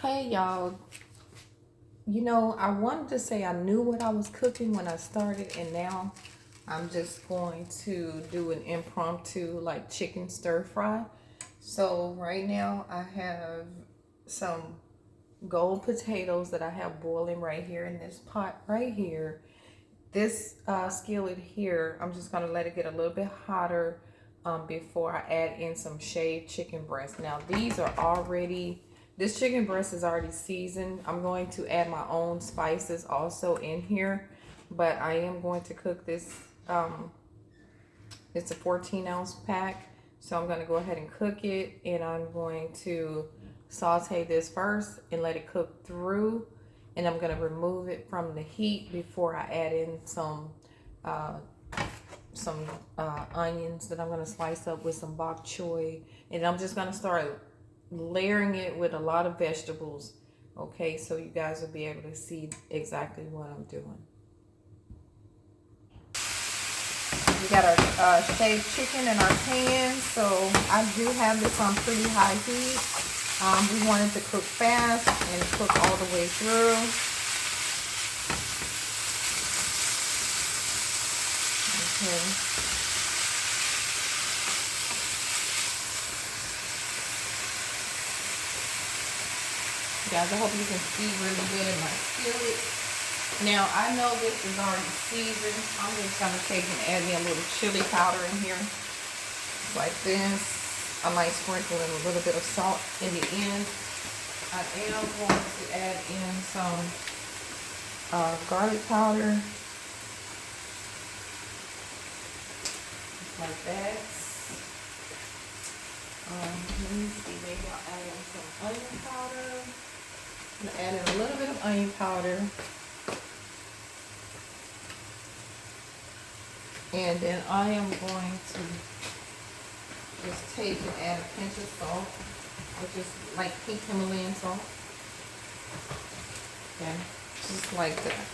Okay, y'all. You know, I wanted to say I knew what I was cooking when I started, and now I'm just going to do an impromptu like chicken stir fry. So right now I have some gold potatoes that I have boiling right here in this pot right here. This skillet here, I'm just gonna let it get a little bit hotter before I add in some shaved chicken breast. Now these are already, this chicken breast is already seasoned. I'm going to add my own spices also in here, but I am going to cook this. It's a 14-ounce pack, so I'm gonna go ahead and cook it, and I'm going to saute this first and let it cook through, and I'm going to remove it from the heat before I add in some onions that I'm going to slice up with some bok choy, and I'm just going to start layering it with a lot of vegetables. Okay, so you guys will be able to see exactly what I'm doing. We got our shaved chicken in our pan, so I do have this on pretty high heat. We want it to cook fast and cook all the way through. Okay. Guys, I hope you can see really good in my skillet. Now, I know this is already seasoned. I'm just going to take and add me a little chili powder in here. Like this. I might sprinkle in a little bit of salt in the end. I am going to add in some garlic powder. Just like that. Let me see, maybe I'll add in some onion powder. I'm going to add in a little bit of onion powder. And then I am going to just take and add a pinch of salt, which is like pink Himalayan salt. Okay, just like that.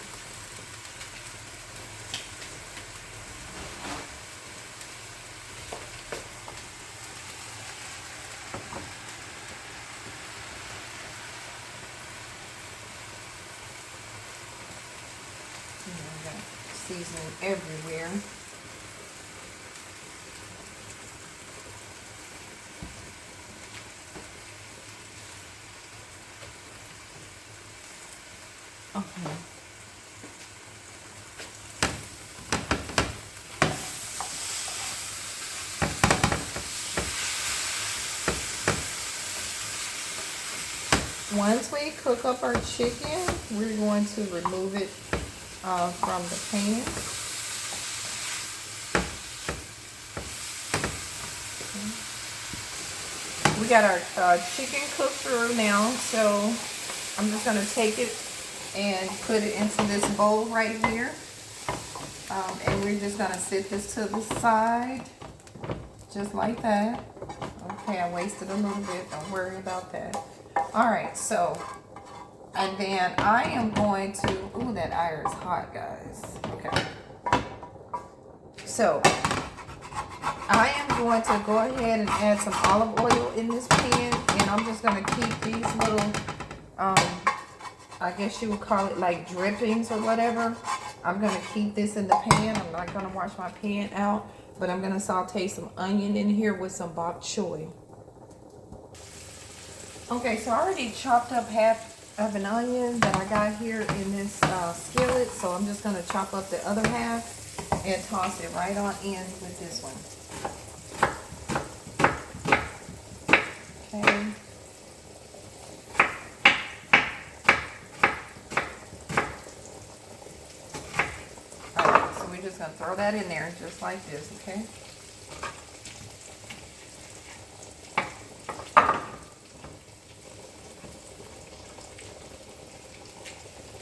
And I got seasoning everywhere. Okay. Once we cook up our chicken, we're going to remove it from the pan. Okay. We got our chicken cooked through now, so I'm just going to take it and put it into this bowl right here. And we're just gonna sit this to the side, just like that. Okay, I wasted a little bit, don't worry about that. All right, so, and then I am going to, ooh, that iron is hot, guys. Okay. So, I am going to go ahead and add some olive oil in this pan, and I'm just gonna keep these little, I guess you would call it like drippings or whatever. I'm going to keep this in the pan. I'm not going to wash my pan out, but I'm going to saute some onion in here with some bok choy. Okay, so I already chopped up half of an onion that I got here in this skillet, so I'm just going to chop up the other half and toss it right on in with this one. Okay. Just gonna throw that in there just like this, okay?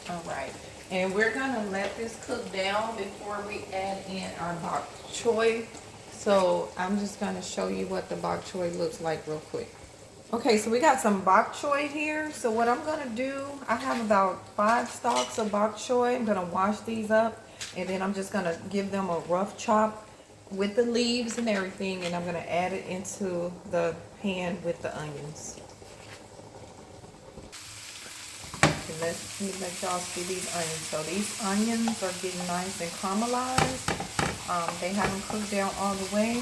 All right, and we're gonna let this cook down before we add in our bok choy. So I'm just gonna show you what the bok choy looks like real quick. Okay, so we got some bok choy here. So what I'm gonna do, I have about 5 stalks of bok choy. I'm gonna wash these up. And then I'm just going to give them a rough chop with the leaves and everything. And I'm going to add it into the pan with the onions. let me let y'all see these onions. So these onions are getting nice and caramelized. They haven't cooked down all the way.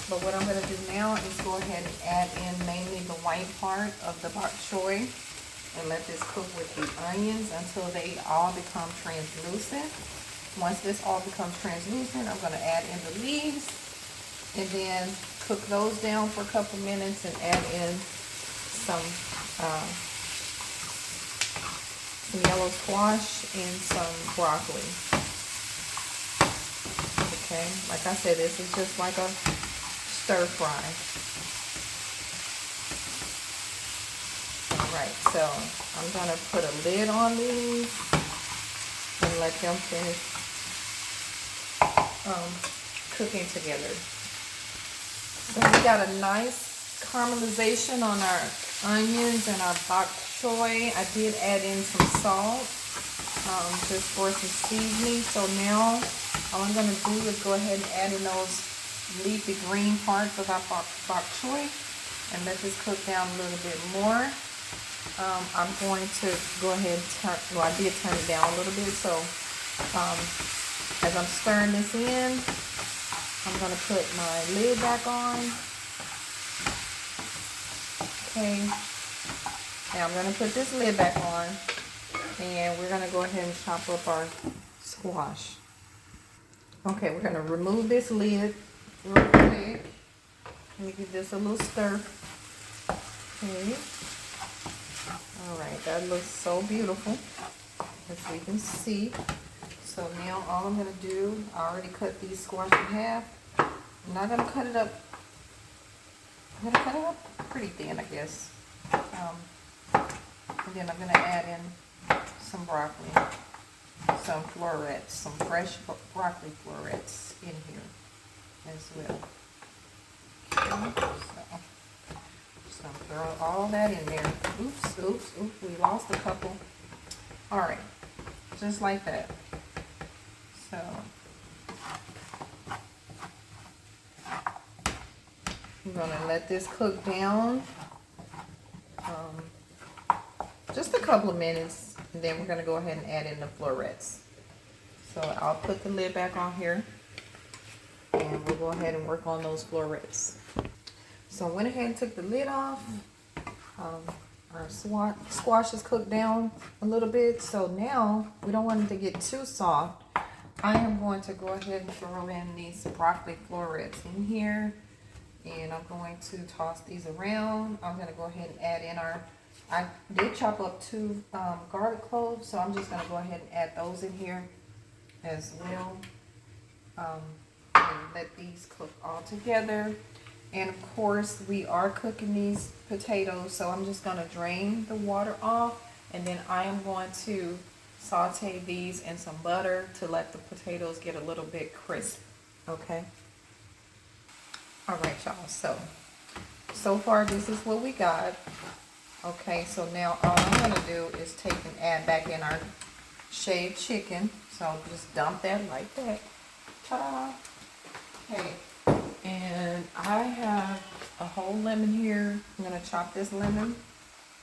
But what I'm going to do now is go ahead and add in mainly the white part of the bok choy and let this cook with the onions until they all become translucent. Once this all becomes translucent, I'm going to add in the leaves and then cook those down for a couple minutes and add in some yellow squash and some broccoli. Okay, like I said, this is just like a stir fry. Alright, so I'm going to put a lid on these and let them finish cooking together. So we got a nice caramelization on our onions and our bok choy. I did add in some salt just for some seasoning. So now all I'm going to do is go ahead and add in those leafy green parts of our bok choy and let this cook down a little bit more. I'm going to go ahead and turn, well, I did turn it down a little bit. So as I'm stirring this in, I'm going to put my lid back on. Okay. Now I'm going to put this lid back on and we're going to go ahead and chop up our squash. Okay, we're going to remove this lid real quick. Let me give this a little stir. Okay. Alright, that looks so beautiful, as we can see. So now all I'm going to do, I already cut these squash in half. I'm not going to cut it up. I'm going to cut it up pretty thin, I guess. And then I'm going to add in some broccoli, some florets, some fresh broccoli florets in here as well. Okay, so just going to throw all that in there. Oops, we lost a couple. Alright, just like that. So I'm going to let this cook down just a couple of minutes, and then we're going to go ahead and add in the florets. So I'll put the lid back on here and we'll go ahead and work on those florets. So I went ahead and took the lid off. Our squash is cooked down a little bit, so now we don't want it to get too soft. I am going to go ahead and throw in these broccoli florets in here, and I'm going to toss these around. I'm going to go ahead and add in I did chop up 2 garlic cloves, so I'm just going to go ahead and add those in here as well. And let these cook all together. And of course, we are cooking these potatoes, so I'm just going to drain the water off, and then I am going to saute these in some butter to let the potatoes get a little bit crisp. Okay. All right, y'all. So far this is what we got. Okay, so now all I'm going to do is take and add back in our shaved chicken. So just dump that like that. Ta-da! Okay, and I have a whole lemon here. I'm going to chop this lemon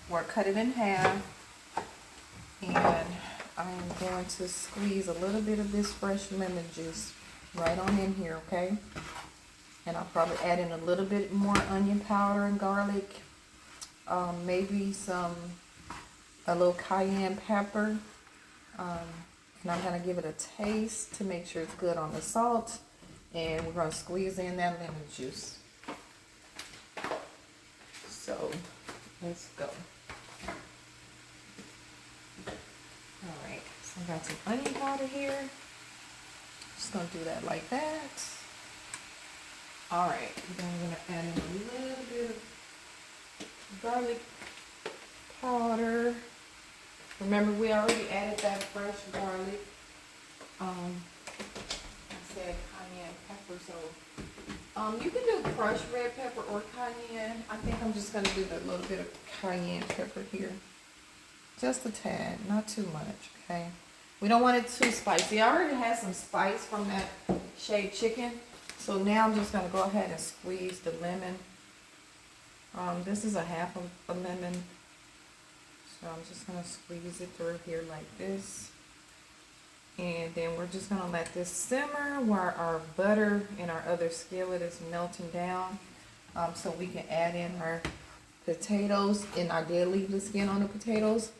or cut it in half. And I'm going to squeeze a little bit of this fresh lemon juice right on in here, okay? And I'll probably add in a little bit more onion powder and garlic. Maybe a little cayenne pepper. And I'm going to give it a taste to make sure it's good on the salt. And we're going to squeeze in that lemon juice. So, let's go. Alright, so I got some onion powder here. Just going to do that like that. Alright, then I'm going to add in a little bit of garlic powder. Remember, we already added that fresh garlic. I said cayenne pepper, so you can do crushed red pepper or cayenne. I think I'm just going to do a little bit of cayenne pepper here. Just a tad, not too much, okay? We don't want it too spicy. I already had some spice from that shaved chicken. So now I'm just going to go ahead and squeeze the lemon. This is a half of a lemon. So So I'm just gonna squeeze it through here like this. And then we're just gonna let this simmer while our butter and our other skillet is melting down. So we can add in our potatoes. And I did leave the skin on the potatoes,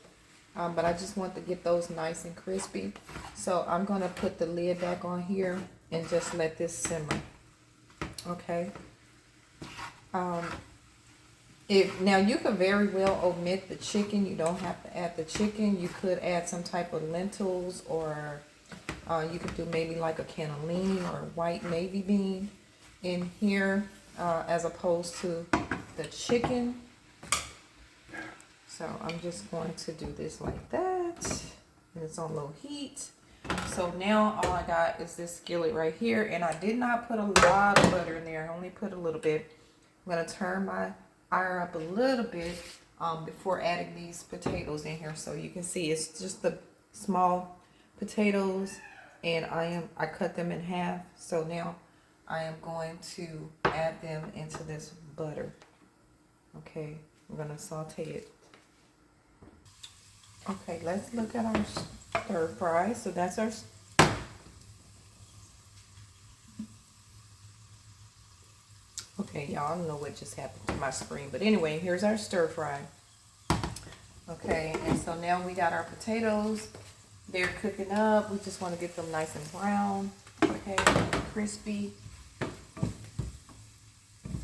but I just want to get those nice and crispy. So I'm gonna put the lid back on here and just let this simmer. Okay. Now you could very well omit the chicken. You don't have to add the chicken. You could add some type of lentils, or you could do maybe like a cannellini or white navy bean in here, as opposed to the chicken. So I'm just going to do this like that, and it's on low heat. So now all I got is this skillet right here, and I did not put a lot of butter in there. I only put a little bit. I'm gonna turn my fire up a little bit before adding these potatoes in here, so you can see it's just the small potatoes, and I cut them in half. So now I am going to add them into this butter. Okay, I'm gonna saute it. Okay, let's look at our stir fry. So that's our okay, y'all, I don't know what just happened to my screen, but anyway, here's our stir fry. Okay, and so now we got our potatoes. They're cooking up. We just want to get them nice and brown, okay, crispy.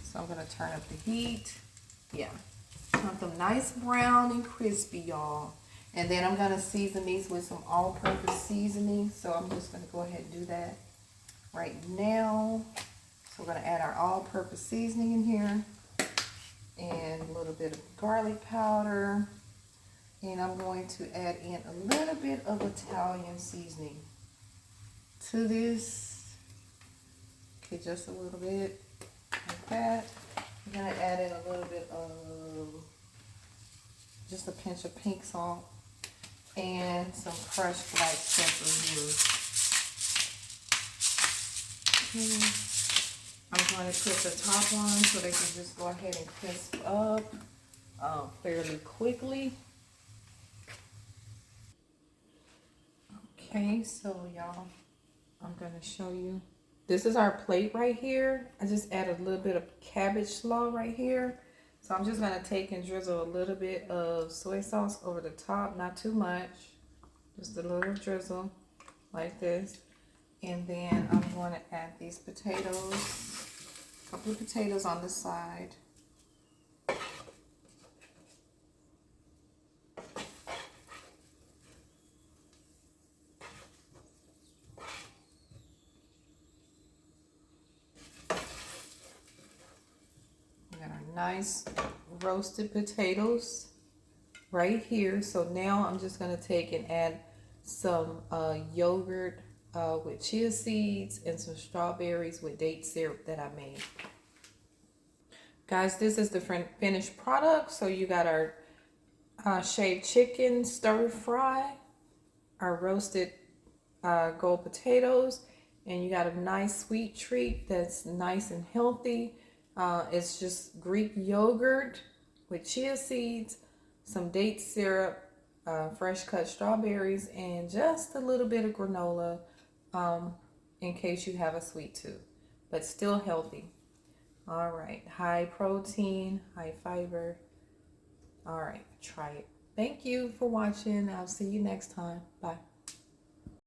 So I'm gonna turn up the heat. Yeah, want them nice brown and crispy, y'all. And then I'm gonna season these with some all-purpose seasoning. So I'm just gonna go ahead and do that right now. So we're gonna add our all-purpose seasoning in here, and a little bit of garlic powder. And I'm going to add in a little bit of Italian seasoning to this. Okay, just a little bit like that. I'm gonna add in a little bit of just a pinch of pink salt and some crushed black pepper here. Okay. I'm going to put the top on so they can just go ahead and crisp up fairly quickly. Okay, so y'all, I'm going to show you. This is our plate right here. I just added a little bit of cabbage slaw right here. So I'm just going to take and drizzle a little bit of soy sauce over the top, not too much. Just a little drizzle like this. And then I'm going to add these potatoes, a couple of potatoes on the side. We got our nice roasted potatoes right here. So now I'm just going to take and add some yogurt with chia seeds and some strawberries with date syrup that I made. Guys, this is the finished product. So you got our shaved chicken stir fry, our roasted gold potatoes, and you got a nice sweet treat that's nice and healthy. It's just Greek yogurt with chia seeds, some date syrup, fresh cut strawberries, and just a little bit of granola in case you have a sweet tooth, but still healthy. All right, high protein, high fiber. All right, try it. Thank you for watching. I'll see you next time. Bye.